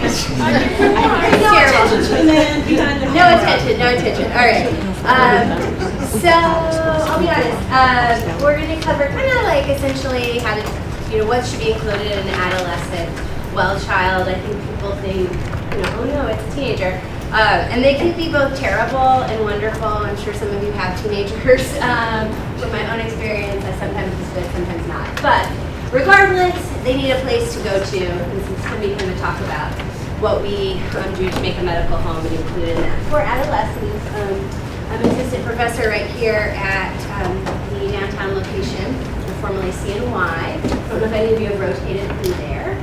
No attention. All right. So I'll be honest. We're going to cover kind of like essentially how to, what should be included in an adolescent child. I think people think, oh no, it's a teenager. And they can be both terrible and wonderful. I'm sure some of you have teenagers. From my own experience, sometimes it's good, sometimes not. But regardless, they need a place to go to. This is going to be kind of talk about what we do to make a medical home and include in that. For adolescents, I'm an assistant professor right here at the downtown location, formerly CNY. I don't know if any of you have rotated through there.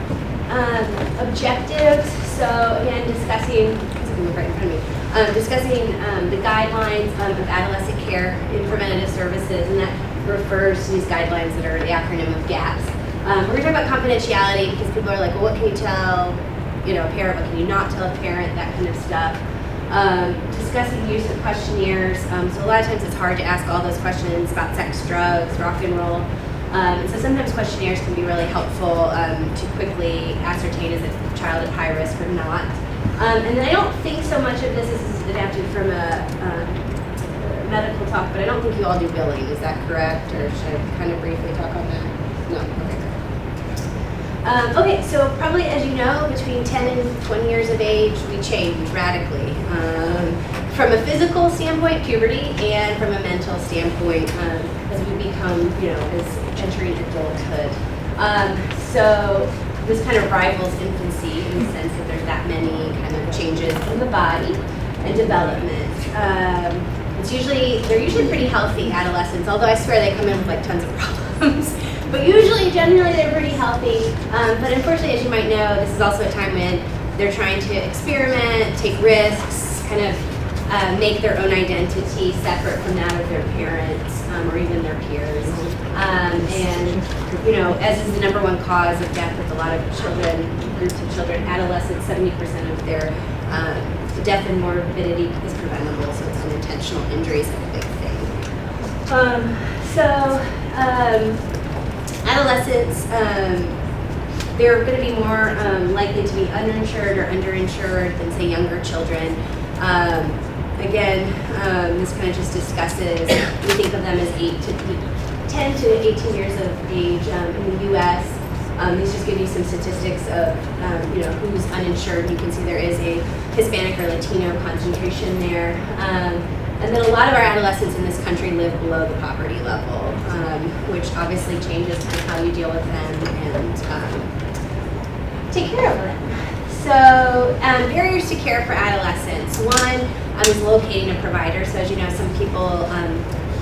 Objectives, so again, discussing the guidelines of adolescent care in preventative services, and that refers to these guidelines that are the acronym of GAPS. We're going to talk about confidentiality because people are like, well, what can you tell a parent, what can you not tell a parent, that kind of stuff. Discussing the use of questionnaires. So a lot of times it's hard to ask all those questions about sex, drugs, rock and roll. And so sometimes questionnaires can be really helpful to quickly ascertain is a child at high risk or not. And then I don't think so much of this is adapted from a medical talk, but I don't think you all do billing. Is that correct? Or should I kind of briefly talk on that? No? Okay. Okay, so probably as you know, between 10 and 20 years of age, we change radically. From a physical standpoint, puberty, and from a mental standpoint, as we become, as entering adulthood. So this kind of rivals infancy in the sense that there's that many kind of changes in the body and development. They're usually pretty healthy adolescents, although I swear they come in with like tons of problems. But generally they're pretty healthy. But unfortunately, as you might know, this is also a time when they're trying to experiment, take risks, kind of make their own identity separate from that of their parents or even their peers. And, as is the number one cause of death with a lot of groups of children, adolescents, 70% of their death and morbidity is preventable, so it's unintentional injuries are a big thing. Adolescents, they're going to be more likely to be uninsured or underinsured than, say, younger children. This kind of just discusses, we think of them as 10 to 18 years of age in the U.S. These just give you some statistics of who's uninsured. You can see there is a Hispanic or Latino concentration there. And then a lot of our adolescents in this country live below the poverty level, which obviously changes kind of how you deal with them and take care of them. So barriers to care for adolescents. One is locating a provider. So as you know, some people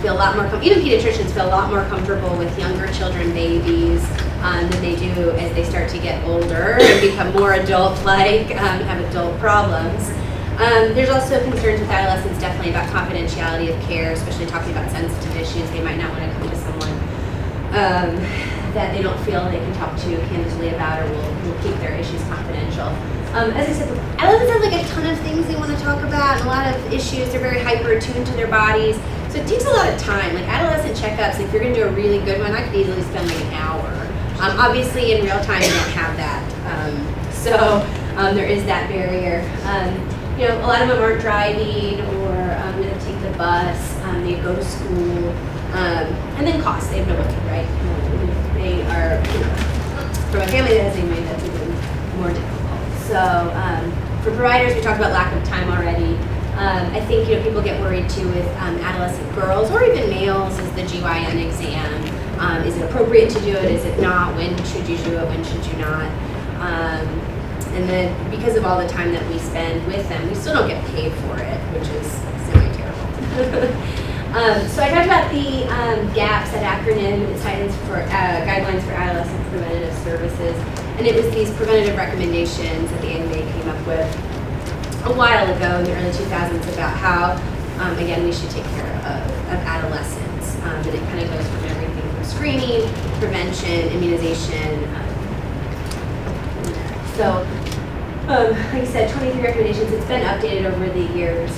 feel a lot more, even pediatricians feel a lot more comfortable with younger children, babies, than they do as they start to get older and become more adult-like, have adult problems. There's also concerns with adolescents definitely about confidentiality of care, especially talking about sensitive issues. They might not want to come to someone that they don't feel they can talk to candidly about or will keep their issues confidential. As I said, adolescents have like a ton of things they want to talk about, and a lot of issues. They're very hyper-attuned to their bodies. So it takes a lot of time. Like adolescent checkups, if you're going to do a really good one, I could easily spend like an hour. Obviously, in real time, you don't have that. There is that barrier. A lot of them aren't driving or they take the bus, they go to school, and then cost, they have no money, right? They are, from a family that has any money, that's even more difficult. So for providers, we talked about lack of time already. I think people get worried too with adolescent girls or even males is the GYN exam. Is it appropriate to do it? Is it not? When should you do it? When should you not? And then because of all the time that we spend with them, we still don't get paid for it, which is semi-terrible. So I talked about the GAPS, that acronym. It stands for Guidelines for Adolescent Preventative Services. And it was these preventative recommendations that the AMA came up with a while ago in the early 2000s about how, again, we should take care of adolescents. And it kind of goes from everything from screening, prevention, immunization. Like I said, 23 recommendations. It's been updated over the years.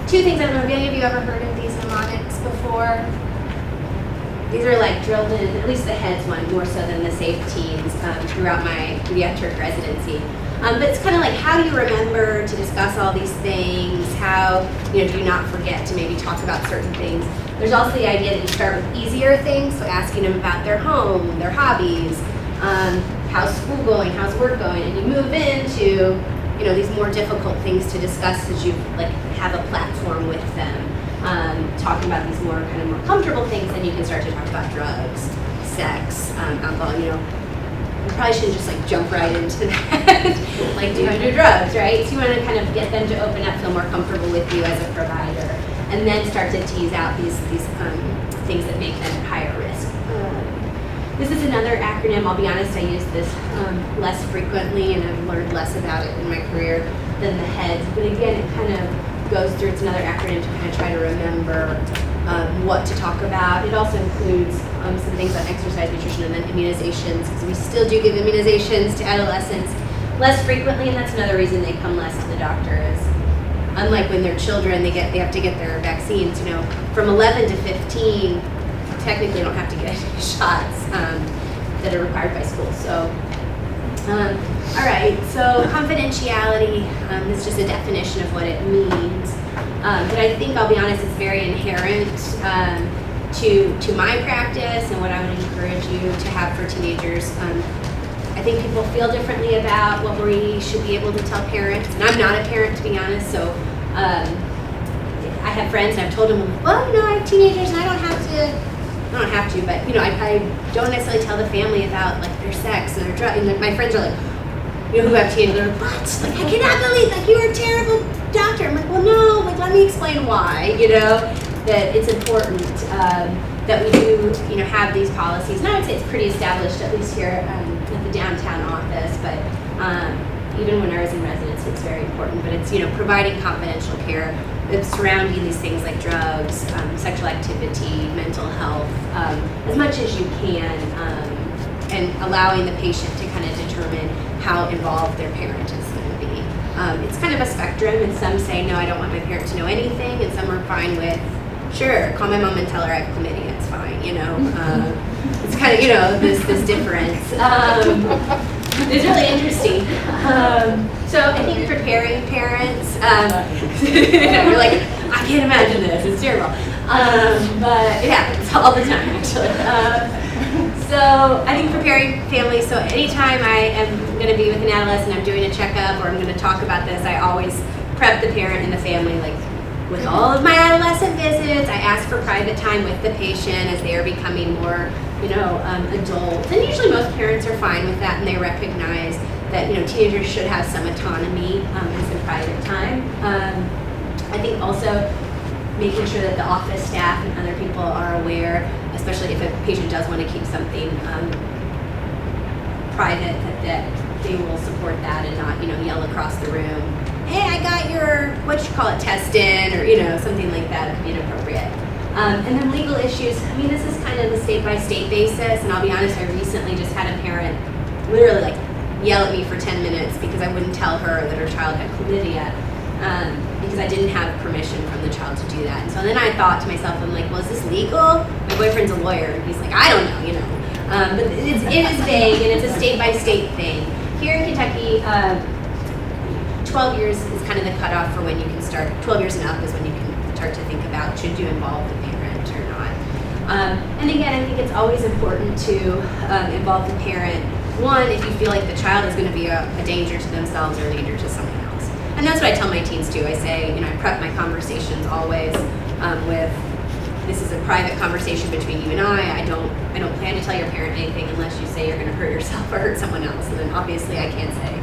Two things, I don't know if any of you ever heard of these mnemonics before. These are like drilled in, at least the heads one, more so than the safe teens throughout my pediatric residency. But it's kind of like, how do you remember to discuss all these things? How, do you not forget to maybe talk about certain things? There's also the idea that you start with easier things, so asking them about their home, their hobbies, how's school going, how's work going, and you move into, these more difficult things to discuss as you have a platform with them, talking about these more comfortable things. Then you can start to talk about drugs, sex, alcohol. You probably shouldn't just jump right into that, do you do drugs, right? So you want to kind of get them to open up, feel more comfortable with you as a provider, and then start to tease out these things that make them higher risk. This is another acronym. I'll be honest, I use this less frequently, and I've learned less about it in my career than the HEADS. But again, it kind of goes through, it's another acronym to kind of try to remember what to talk about. It also includes some things on exercise, nutrition, and then immunizations, because we still do give immunizations to adolescents less frequently, and that's another reason they come less to the doctor. Is unlike when they're children, they have to get their vaccines. From 11 to 15, technically don't have to get any shots that are required by school. So, all right. So confidentiality is just a definition of what it means. But I think, I'll be honest, it's very inherent to my practice and what I would encourage you to have for teenagers. I think people feel differently about what we should be able to tell parents, and I'm not a parent, to be honest, so I have friends and I've told them, well, I have teenagers and I don't have to, but I don't necessarily tell the family about their sex and their drugs. And my friends are who have teenagers, they're like, what? I cannot believe you're a terrible doctor. I'm like, well, no, let me explain why. That it's important that we do, have these policies. And I would say it's pretty established, at least here at the downtown office. But even when I was in residency, it's very important. But it's providing confidential care that's surrounding these things like drugs, sexual activity, mental health, as much as you can, and allowing the patient to kind of determine how involved their parent is going to be. It's kind of a spectrum, and some say, no, I don't want my parent to know anything, and some are fine with, sure, call my mom and tell her I have chlamydia, it's fine, it's kind of, this difference. It's really interesting. So I think preparing parents, you're like, I can't imagine this, it's terrible. But it happens all the time, actually. So I think preparing families, so anytime I am going to be with an adolescent, I'm doing a checkup, or I'm going to talk about this, I always prep the parent and the family, with all of my adolescent visits, I ask for private time with the patient as they are becoming more, adult. And usually most parents are fine with that, and they recognize that, teenagers should have some autonomy and some private time. I think also making sure that the office staff and other people are aware, especially if a patient does want to keep something private, that they will support that and not, yell across the room, hey, I got your, test in, or, something like that would be inappropriate. And then legal issues, this is kind of the state-by-state basis, and I'll be honest, I recently just had a parent literally yell at me for 10 minutes because I wouldn't tell her that her child had chlamydia, because I didn't have permission from the child to do that. And so then I thought to myself, I'm like, well, is this legal? My boyfriend's a lawyer, and he's like, I don't know, but it is vague, and it's a state-by-state thing. Here in Kentucky, 12 years is kind of the cutoff for when you can start. 12 years and up is when you can start to think about, should you involve the parent or not. And again, I think it's always important to involve the parent. One, if you feel like the child is going to be a danger to themselves or a danger to someone else. And that's what I tell my teens too. I say, I prep my conversations always with, this is a private conversation between you and I don't plan to tell your parent anything unless you say you're going to hurt yourself or hurt someone else. And then obviously I can't say,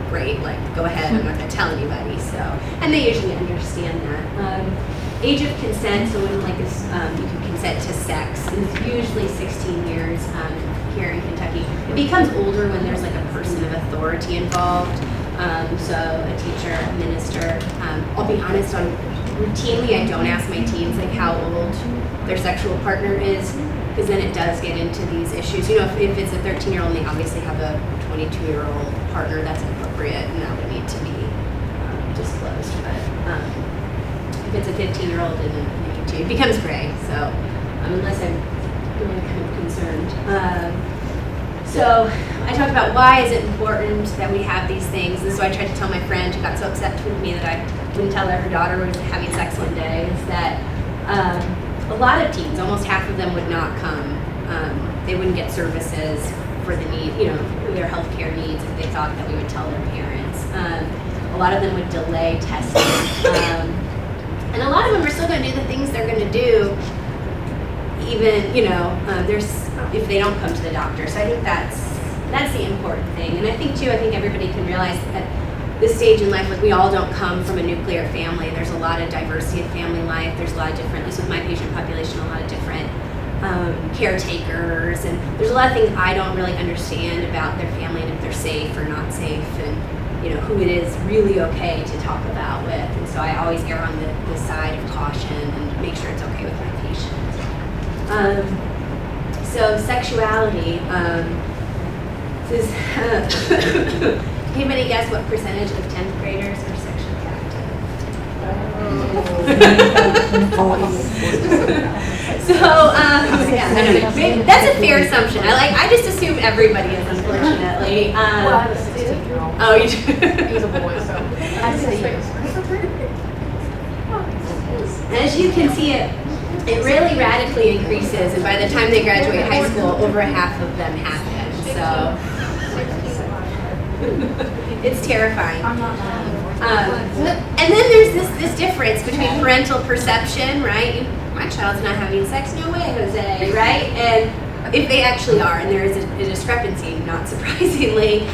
great, go ahead, I'm not going to tell anybody. So, and they usually understand that. Age of consent, so when you can consent to sex, is usually 16 years here in Kentucky. It becomes older when there's a person of authority involved. So a teacher, a minister. I'll be honest, routinely I don't ask my teens how old their sexual partner is, because then it does get into these issues. If it's a 13-year-old and they obviously have a 22-year-old partner, that's appropriate and that would need to be disclosed. But if it's a 15-year-old and an 18, it becomes gray. So unless I'm really kind of concerned. So I talked about why is it important that we have these things. This is what I tried to tell my friend who got so upset with me that I wouldn't tell her daughter was having sex one day, is that a lot of teens, almost half of them would not come. They wouldn't get services for the need, their healthcare needs if they thought that we would tell their parents. A lot of them would delay testing. And a lot of them are still going to do the things they're going to do even, if they don't come to the doctor. So I think that's the important thing. And I think everybody can realize at this stage in life, like we all don't come from a nuclear family. There's a lot of diversity of family life. There's a lot of different, at least with my patient population, a lot of different caretakers. And there's a lot of things I don't really understand about their family and if they're safe or not safe and, who it is really okay to talk about with. And so I always err on the side of caution and make sure it's okay with my patients. So sexuality. Can anybody guess what percentage of 10th graders are sexually active? I don't know. That's a fair assumption. I just assume everybody is, unfortunately. Oh, you do? He's a boy, so. As you can see, it really radically increases, and by the time they graduate high school, over half of them have it. So it's terrifying. And then there's this difference between parental perception, right? My child's not having sex, no way, Jose, right? And if they actually are, and there is a discrepancy, not surprisingly.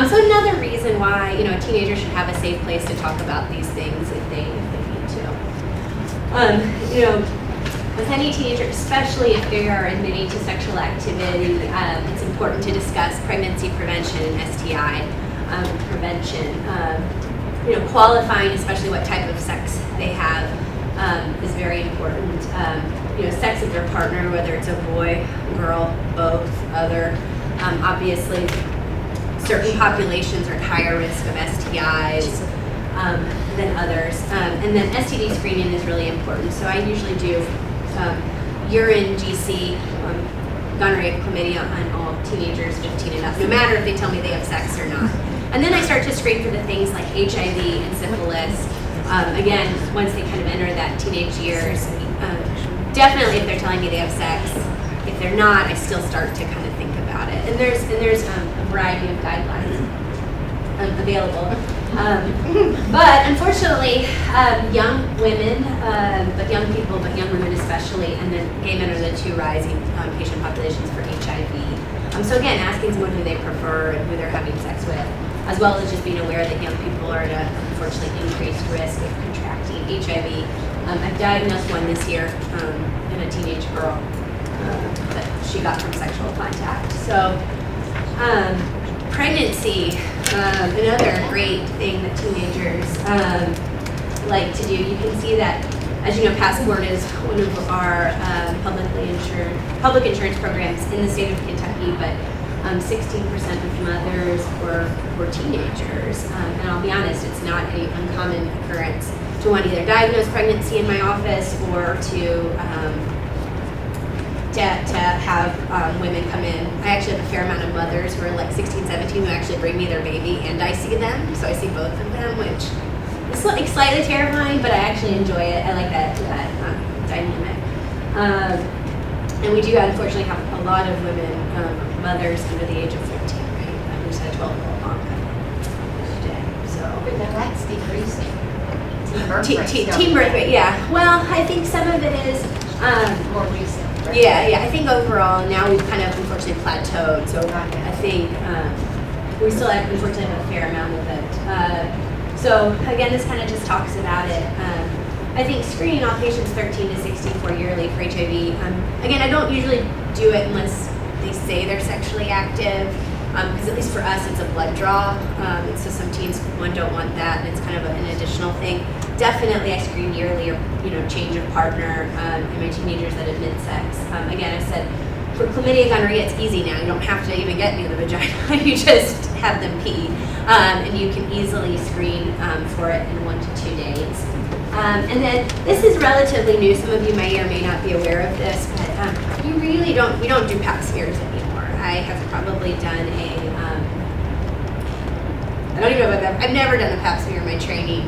So another reason why a teenager should have a safe place to talk about these things if they need to. With any teenager, especially if they are admitting to sexual activity, it's important to discuss pregnancy prevention and STI prevention. Qualifying, especially what type of sex they have, is very important. Sex of their partner, whether it's a boy, girl, both, other. Obviously, certain populations are at higher risk of STIs than others. And then STD screening is really important. So I usually do urine, GC, gonorrhea, chlamydia on all teenagers 15 and up, no matter if they tell me they have sex or not. And then I start to screen for the things like HIV and syphilis. Again, once they kind of enter that teenage years, definitely if they're telling me they have sex. If they're not, I still start to kind of think about it. And there's a variety of guidelines available. But unfortunately, young women, but young people, but young women especially, and then gay men are the two rising patient populations for HIV. So again, asking someone who they prefer and who they're having sex with, as well as just being aware that young people are at a unfortunately increased risk of contracting HIV. I've diagnosed one this year in a teenage girl that she got from sexual contact. So pregnancy, another great thing that teenagers like to do. You can see that, as you know, Passport is one of our public insurance programs in the state of Kentucky, but 16% of mothers were teenagers. And I'll be honest, it's not an uncommon occurrence to want to either diagnose pregnancy in my office or to have women come in. I actually have a fair amount of mothers who are like 16, 17 who actually bring me their baby and I see them, so I see both of them, which is slightly terrifying, but I actually enjoy it. I like that dynamic. And we do unfortunately have a lot of women, mothers under the age of 14, right? We just had a 12-year-old mom today, so. But that's decreasing. Teen birth rate, yeah. Well, I think some of it is more recent. Right? Yeah. I think overall now we've kind of unfortunately plateaued. So I think we still have, unfortunately have a fair amount of it. So again, this kind of just talks about it. I think screening all patients 13 to 64 yearly for HIV. Again, I don't usually do it unless they say they're sexually active. Because at least for us, it's a blood draw. And so some teens, don't want that, and it's kind of an additional thing. Definitely, I screen yearly or change of partner in my teenagers that admit sex. Again, I said for chlamydia, gonorrhea, it's easy now. You don't have to even get near the vagina. You just have them pee, and you can easily screen for it in 1 to 2 days. And then this is relatively new. Some of you may or may not be aware of this, but we don't do pap smears anymore. I have probably done I don't even know about that. I've never done a pap smear in my training.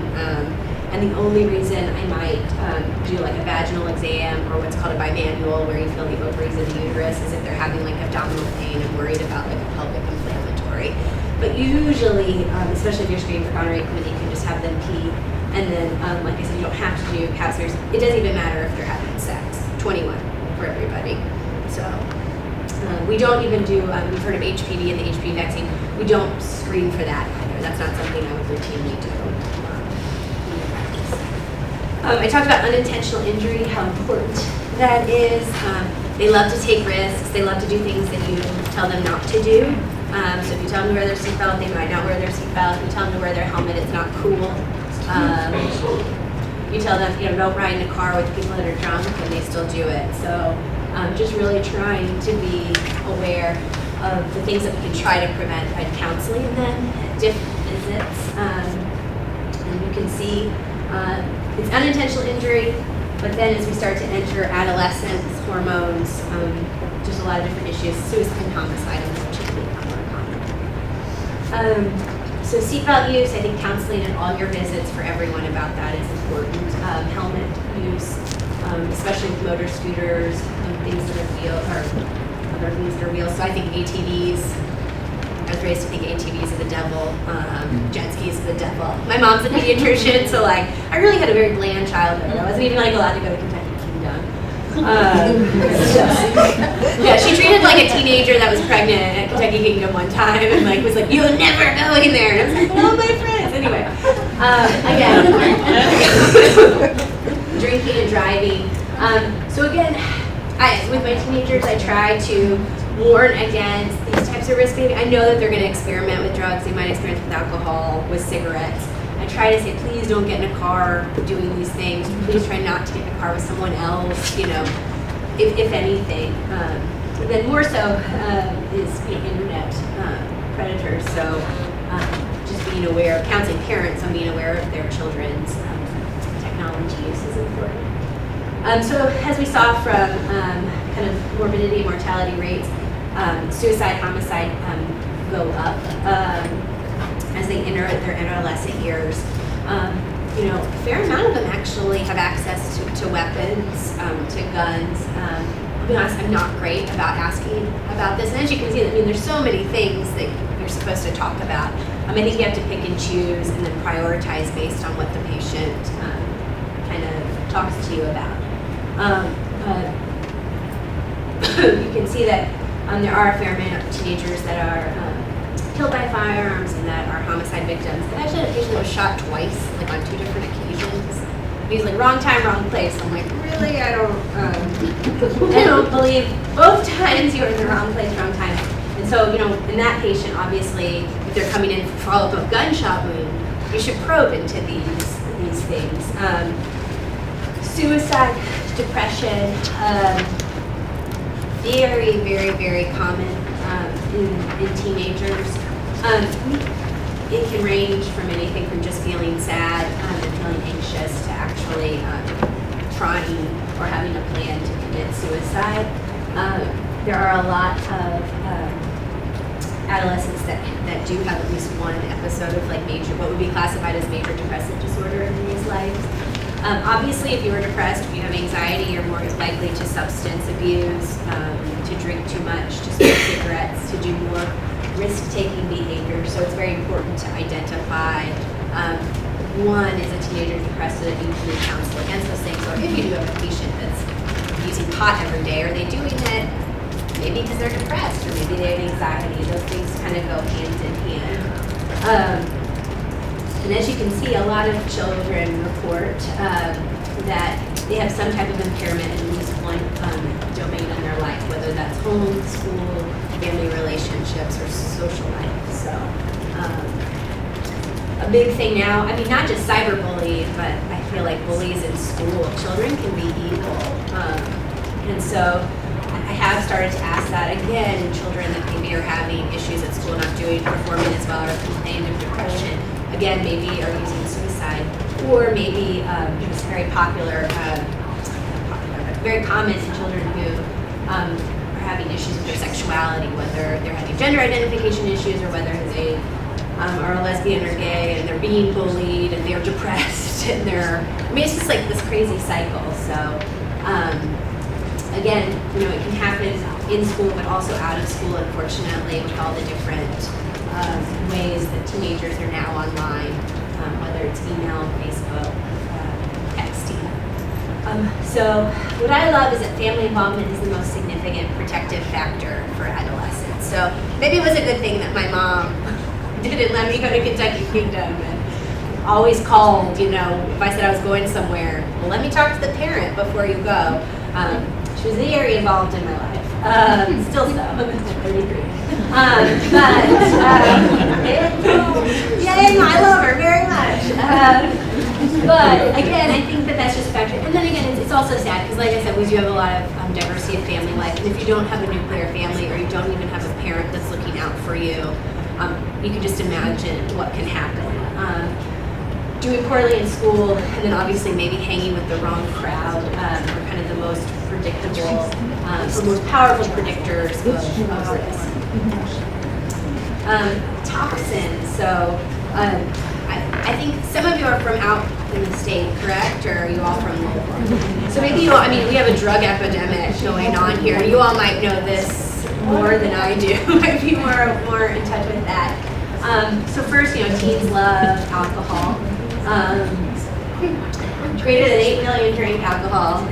And the only reason I might do like a vaginal exam or what's called a bimanual, where you feel the ovaries and the uterus, is if they're having like abdominal pain and worried about like a pelvic inflammatory. But usually, especially if you're screening for gonorrhea, you can just have them pee. And then, like I said, you don't have to do pap smears. It doesn't even matter if they're having sex. 21 for everybody. So we don't even do, we've heard of HPV and the HPV vaccine. We don't screen for that either. That's not something I would routinely do. I talked about unintentional injury, how important that is. They love to take risks. They love to do things that you tell them not to do. So if you tell them to wear their seatbelt, they might not wear their seatbelt. If you tell them to wear their helmet, it's not cool. You tell them, don't ride in a car with people that are drunk, and they still do it. So just really trying to be aware of the things that we can try to prevent by counseling them at different visits. And you can see it's unintentional injury, but then as we start to enter adolescence, hormones, just a lot of different issues. Suicide and homicide, unfortunately, become more common. So seatbelt use, I think counseling at all your visits for everyone about that is important. Helmet use, especially with motor scooters, things that are wheel, or other things that are wheels. So I think ATVs, I was raised to think ATVs are the devil, jet skis are the devil. My mom's a pediatrician, so like I really had a very bland childhood. I wasn't even like allowed to go to Kentucky Kingdom. Yeah, she treated like a teenager that was pregnant at Kentucky Kingdom one time and like was like, "You're never going there." And I was like, "No, my friends." Anyway, again, drinking and driving. So again, with my teenagers, I try to warn against these types of risks. I know that they're going to experiment with drugs. They might experiment with alcohol, with cigarettes. I try to say, please don't get in a car doing these things. Please try not to get in a car with someone else, if anything. And then more so is internet predators. So just being aware, counseling parents on being aware of their children's technology use is important. So as we saw from kind of morbidity and mortality rates, suicide, homicide go up as they enter their adolescent years. A fair amount of them actually have access to weapons, to guns. I'll be honest, I'm not great about asking about this. And as you can see, there's so many things that you're supposed to talk about. I think you have to pick and choose and then prioritize based on what the patient kind of talks to you about. You can see that there are a fair amount of teenagers that are killed by firearms and that are homicide victims. I actually had a patient that was shot twice, like on 2 different occasions. He's like, wrong time, wrong place. I'm like, really? I don't believe both times you were in the wrong place, wrong time. And so, in that patient, obviously, if they're coming in for follow-up of gunshot wound, you should probe into these things. Suicide, depression, very, very, very common in teenagers. It can range from anything from just feeling sad and feeling anxious to actually trying or having a plan to commit suicide. There are a lot of adolescents that do have at least one episode of like what would be classified as major depressive disorder in these lives. Obviously, if you are depressed, if you have anxiety, you're more likely to substance abuse, to drink too much, to smoke cigarettes, to do more risk-taking behavior. So it's very important to identify, one, is a teenager depressed so that you can counsel against those things. Or if you do have a patient that's using pot every day, are they doing it maybe because they're depressed or maybe they have anxiety? Those things kind of go hand in hand. And as you can see, a lot of children report that they have some type of impairment in at least one domain in their life, whether that's home, school, family relationships, or social life. So a big thing now, not just cyberbullying, but I feel like bullies in school. Children can be evil. And so I have started to ask that again in children that maybe are having issues at school, not performing as well, or complaining of depression. Again, maybe are using suicide, or maybe it's very popular, very common in children who are having issues with their sexuality, whether they're having gender identification issues or whether they are a lesbian or gay, and they're being bullied and they're depressed and it's just like this crazy cycle. So again, it can happen in school but also out of school, unfortunately, with all the different ways that teenagers are now online, whether it's email, Facebook, texting. So what I love is that family involvement is the most significant protective factor for adolescents. So maybe it was a good thing that my mom didn't let me go to Kentucky Kingdom and always called, if I said I was going somewhere, well, let me talk to the parent before you go. She was very involved in my life, still so, I'm 33. I love her very much. But again, I think that's just a factor. And then again, it's also sad because, like I said, we do have a lot of diversity of family life. And if you don't have a nuclear family, or you don't even have a parent that's looking out for you, you can just imagine what can happen. Doing poorly in school, and then obviously maybe hanging with the wrong crowd are kind of the most predictable, or most powerful predictors of risk. Toxins. So I think some of you are from out in the state, correct? Or are you all from local? So maybe we have a drug epidemic going on here. You all might know this more than I do. Might be more in touch with that. So first, teens love alcohol. Greater than 8 million drank alcohol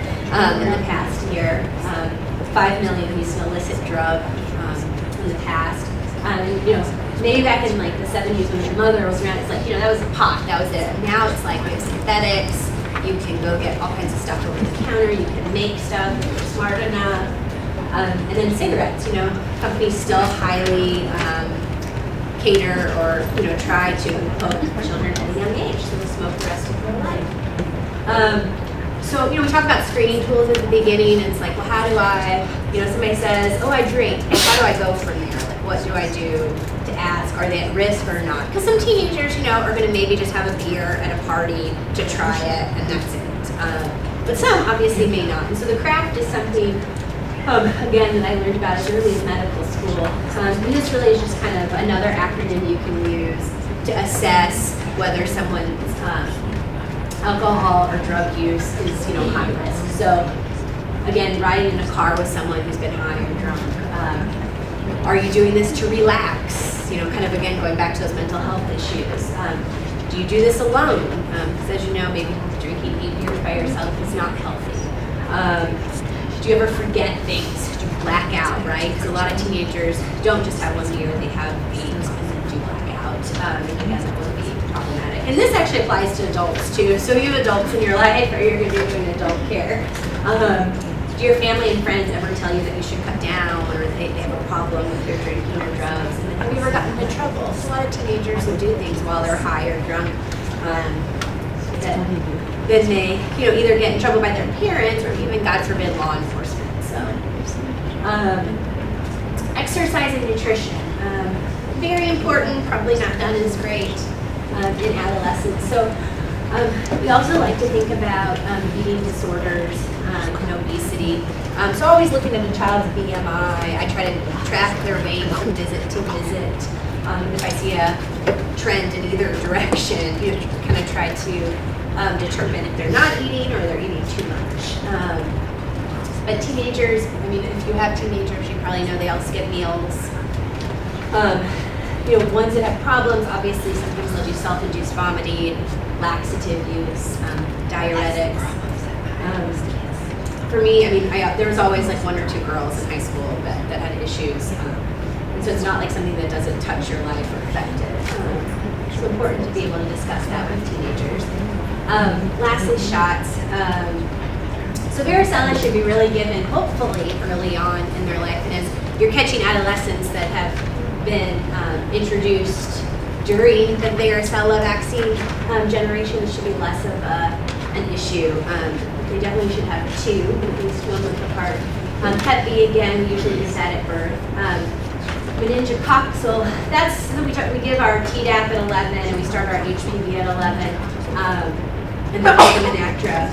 in the past year. 5 million used an illicit drug in the past. Maybe back in like the 70s when my mother was around, it's like, that was a pot, that was it. Now it's like we have synthetics, you can go get all kinds of stuff over the counter, you can make stuff if you're smart enough. And then cigarettes, companies still highly cater or, try to hook children at a young age so they'll smoke the rest of their life. So, we talk about screening tools at the beginning, and it's like, well, how do I, somebody says, oh, I drink, well, how do I go from there? Like, what do I do to ask, are they at risk or not? Because some teenagers, are going to maybe just have a beer at a party to try it, and that's it. But some obviously may not. And so the craft is something, again, that I learned about as early as medical school. And this really is just kind of another acronym you can use to assess whether someone's alcohol or drug use is, high risk. So, again, riding in a car with someone who's been high or drunk. Are you doing this to relax? Kind of, again, going back to those mental health issues. Do you do this alone? Because as you know, maybe drinking 8 beers by yourself is not healthy. Do you ever forget things? Do you black out, right? Because a lot of teenagers don't just have 1 beer, they have 8 and then do black out. And again, that will be problematic. And this actually applies to adults too. So you have adults in your life, or you're doing adult care. Do your family and friends ever tell you that you should cut down, or they have a problem with your drinking or drugs? And then have you ever gotten into trouble? So a lot of teenagers will do things while they're high or drunk. Then they, either get in trouble by their parents or even, God forbid, law enforcement. So, exercise and nutrition, very important. Probably not done as great in adolescence. So, we also like to think about eating disorders and obesity. So always looking at a child's BMI, I try to track their weight from visit to visit. If I see a trend in either direction, kind of try to determine if they're not eating or they're eating too much. But teenagers, if you have teenagers, you probably know they all skip meals. Ones that have problems, obviously sometimes they'll do self-induced vomiting, laxative use, diuretics. For me, there was always like 1 or 2 girls in high school that had issues. And so it's not like something that doesn't touch your life or affect it. It's important to be able to discuss that with teenagers. Lastly, shots. So varicella should be really given, hopefully, early on in their life. And as you're catching adolescents that have been introduced during the varicella vaccine generation, it should be less of an issue. They definitely should have 2, at least 1 month apart. Hep B, again, usually is that at birth. Meningococcal, we give our Tdap at 11 and we start our HPV at 11. And then the Menactra,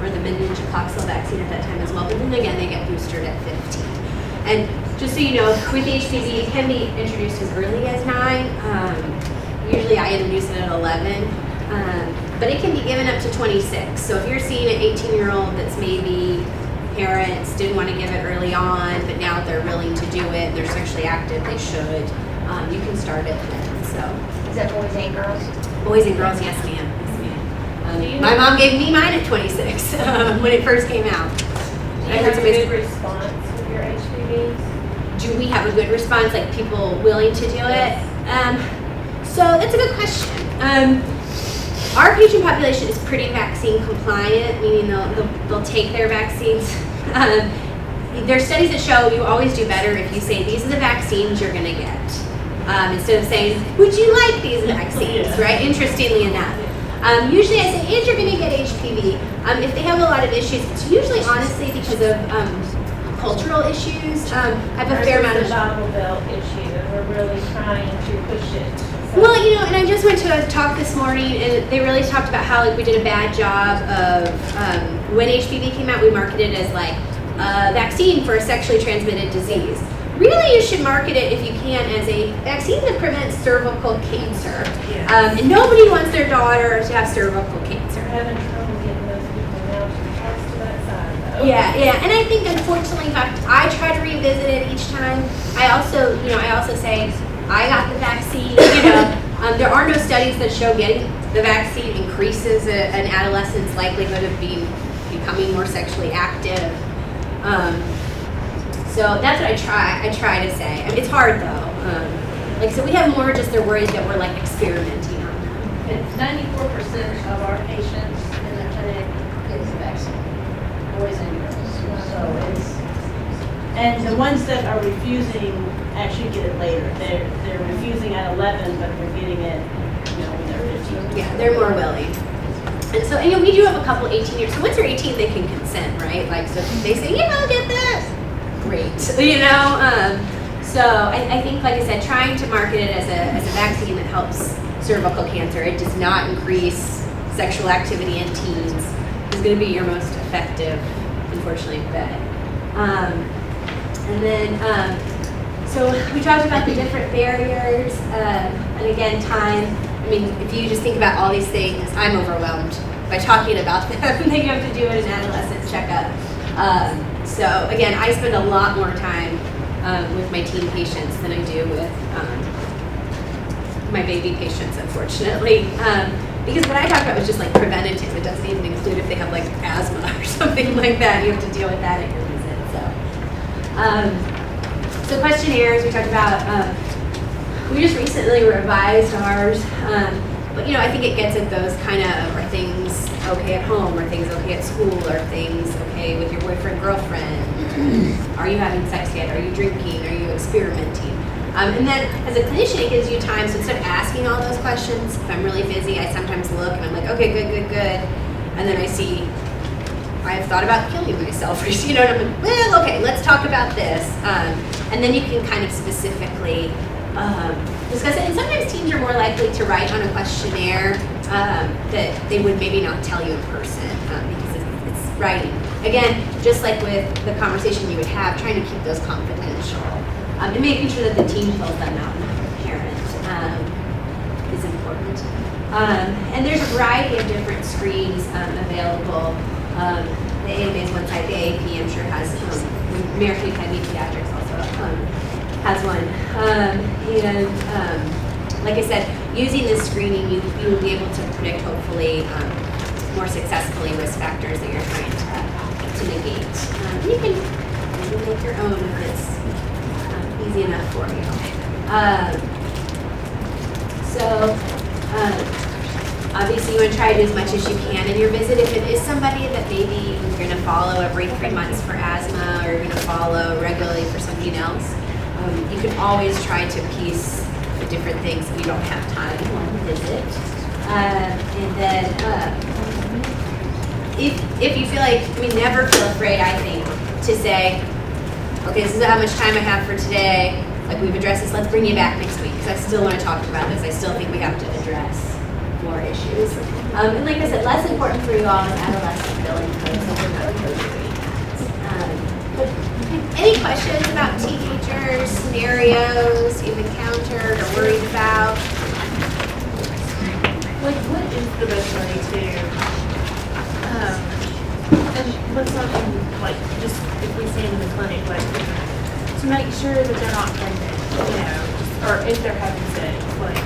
or the meningococcal vaccine at that time as well. But then again, they get boosted at 15. And just so you know, with HPV, it can be introduced as early as 9. Usually I introduce it at 11. But it can be given up to 26. So if you're seeing an 18-year-old that's maybe parents didn't want to give it early on, but now they're willing to do it, they're sexually active, they should, you can start it then. So. Is that boys and girls? Boys and girls, yes ma'am. Yes, ma'am. My mom gave me mine at 26 when it first came out. Do you have a good response with your HPVs? Do we have a good response, like people willing to do it? So that's a good question. Our patient population is pretty vaccine compliant, meaning they'll take their vaccines. There are studies that show you always do better if you say, these are the vaccines you're going to get. Instead of saying, would you like these vaccines, right? Interestingly enough. Usually I say, and you're going to get HPV. If they have a lot of issues, it's usually honestly because of cultural issues. I have a fair amount of... Bible Belt issue, and we're really trying to push it. So. Well, you know, and I just went to a talk this morning, and they really talked about how like we did a bad job of when HPV came out, we marketed it as like a vaccine for a sexually transmitted disease. Really, you should market it, if you can, as a vaccine that prevents cervical cancer. Yes. And nobody wants their daughter to have cervical cancer. We're having trouble getting those people now to pass to that side, though. Yeah, and I think unfortunately, in fact, I try to revisit it each time. I also say, I got the vaccine, there are no studies that show getting the vaccine increases an adolescent's likelihood of becoming more sexually active. So that's what I try to say. I mean, it's hard though. So we have more just they're worried that we're like experimenting on them. It's 94% of our patients in the clinic get the vaccine, boys and girls. So it's, and the ones that are refusing actually get it later. They're refusing at 11, but they're getting it, when they're 15. Yeah, they're more willing. And so, we do have a couple 18 years. So once they're 18, they can consent, right? Like, so if they say, I'll get this, great. So I think, like I said, trying to market it as a vaccine that helps cervical cancer, it does not increase sexual activity in teens, is going to be your most effective, unfortunately, bet. And then, so we talked about the different barriers, and again, time. I mean, if you just think about all these things, I'm overwhelmed by talking about them. Then you have to do an adolescent checkup. So again, I spend a lot more time with my teen patients than I do with my baby patients, unfortunately. Because what I talked about was just like preventative. It doesn't even include if they have like asthma or something like that. You have to deal with that at your visit. So questionnaires, we talked about, we just recently revised ours, but I think it gets at those kind of, are things okay at home, are things okay at school, are things okay with your boyfriend, girlfriend, are you having sex yet, are you drinking, are you experimenting? And then as a clinician, it gives you time, so instead of asking all those questions, if I'm really busy, I sometimes look and I'm like, okay, good, and then I see, I've thought about killing myself, and I'm like, well, okay, let's talk about this. And then you can kind of specifically discuss it. And sometimes teens are more likely to write on a questionnaire that they would maybe not tell you in person because it's writing. Again, just like with the conversation you would have, trying to keep those confidential and making sure that the teen fills them out, not the parent, is important. And there's a variety of different screens available. The AMA is one side, the AAP I'm sure has, American Academy of Pediatrics also has one. Like I said, using this screening, you will be able to predict hopefully more successfully risk factors that you're trying to negate. You can maybe make your own if it's easy enough for you. Obviously, you want to try to do as much as you can in your visit. If it is somebody that maybe you're going to follow every 3 months for asthma, or you're going to follow regularly for something else, you can always try to piece the different things if you don't have time in one visit. And then, if you feel like, never feel afraid, I think, to say, okay, this is how much time I have for today. Like, we've addressed this, let's bring you back next week, because I still want to talk about this. I still think we have to address more issues. And like I said, less important for you all is adolescent billing codes, so we're not really doing that. But Any questions about teenagers, scenarios you've encountered or worried about? Like, what is the best way to, and let's not even, like, just if we see them in the clinic, like, to make sure that they're not pregnant, you know, or if they're having sex, like,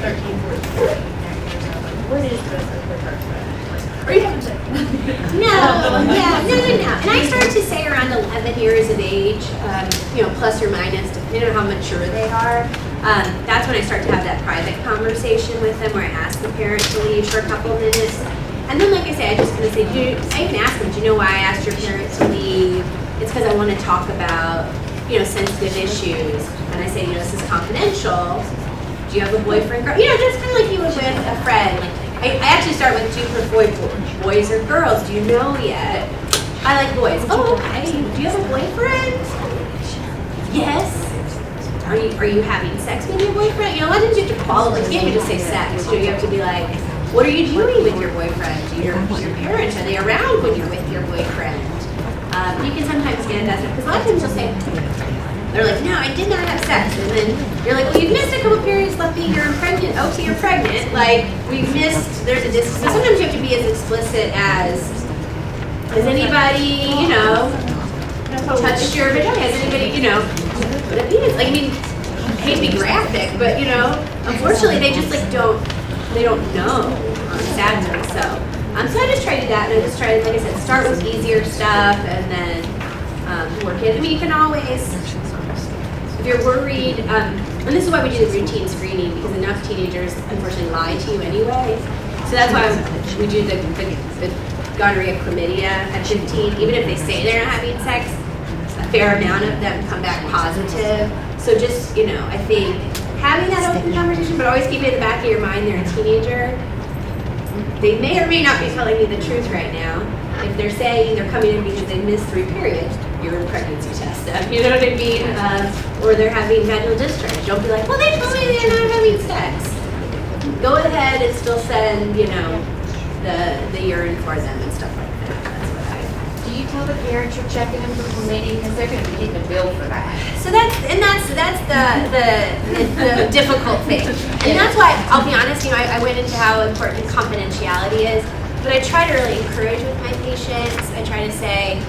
13, 14, 15 years old, like, what is the best way to approach that? Like, are you having sex? No. And I started to say around 11 years of age, plus or minus, depending on how mature they are. That's when I start to have that private conversation with them where I ask the parent to leave for a couple of minutes. And then, like I say, I just kind of say, I even ask them, do you know why I asked your parent to leave? It's because I want to talk about, sensitive issues. And I say, this is confidential. Do you have a boyfriend, girl? Just kind of like you would with a friend. I actually start with, do you prefer boys or girls? Do you know yet? I like boys. Oh, okay. Do you have a boyfriend? Yes. Are you having sex with your boyfriend? A lot of times you have to follow. You can't just say sex. You have to be like, what are you doing with your boyfriend? Your parents, are they around when you're with your boyfriend? You can sometimes get that because a lot of times you'll say, they're like, no, I did not have sex. And then you're like, well, you've missed a couple periods left being you're pregnant. Oh, so you're pregnant. Like, we've missed, there's a distance. So sometimes you have to be as explicit as anybody, touched your vagina? Has anybody, what a penis? Like, I hate to be graphic, but, unfortunately, they just, like, they don't know, sadly. So I just try to do that, and I just try to, like I said, start with easier stuff, and then work it. You can always, if you're worried, and this is why we do the routine screening, because enough teenagers, unfortunately, lie to you anyway. So that's why we do the gonorrhea chlamydia at 15. Even if they say they're not having sex, a fair amount of them come back positive. So just, I think having that open conversation, but always keep it in the back of your mind, they're a teenager. They may or may not be telling you the truth right now. If they're saying they're coming in because they missed 3 periods, you're in pregnancy test them, you know what I mean? Or they're having vaginal discharge. Don't be like, well, they told me they're not having sex. Go ahead and still send, the urine for them and stuff like that. That's what I do. Do you tell the parents you're checking them for chlamydia? Because they're going to be getting a bill for that. So that's the difficult thing. And that's why, I'll be honest, I went into how important confidentiality is, but I try to really encourage with my patients. I try to say,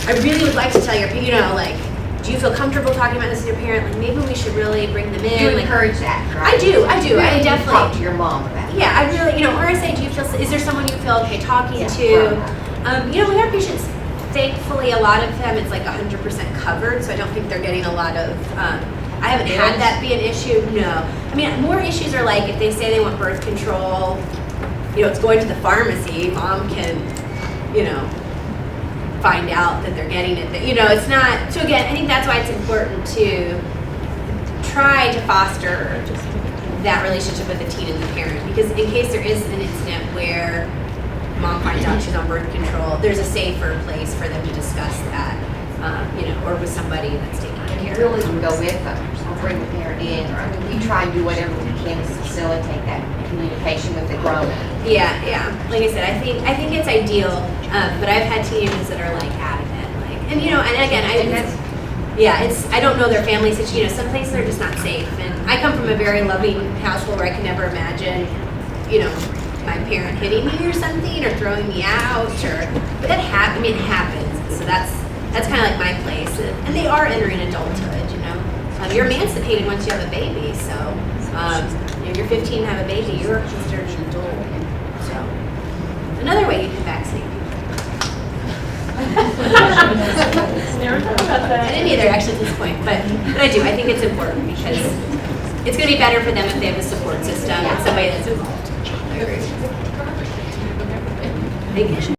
I really would like to tell your, do you feel comfortable talking about this with your parent? Like, maybe we should really bring them in. You encourage that, right? I do. I definitely. Talk to your mom about it. Yeah, I really, or I say, is there someone you feel okay talking to? With our patients, thankfully, a lot of them, it's like 100% covered, so I don't think they're getting a lot of, I haven't had that be an issue, no. More issues are like, if they say they want birth control, it's going to the pharmacy, mom can, find out that they're getting it. It's not, so again, I think that's why it's important to try to foster that relationship with the teen and the parent, because in case there is an incident where mom finds out she's on birth control, there's a safer place for them to discuss that, or with somebody that's taking care of You really can go with them, or bring the parent in, or we try and do whatever we can to facilitate that communication with the grown-up. Yeah. Like I said, I think it's ideal, but I've had teenagers that are like adamant, and again, I don't know their family situation. Some places are just not safe, and I come from a very loving household where I can never imagine, my parent hitting me or something, or throwing me out, but that it happens. So that's kind of like my place, and they are entering adulthood. You're emancipated once you have a baby, so you're 15 and have a baby, you're considered an adult. So another way you can vaccinate people. Never thought about that. I didn't either, actually, at this point, but I do. I think it's important because it's going to be better for them if they have a support system and somebody that's involved. I agree. Thank you.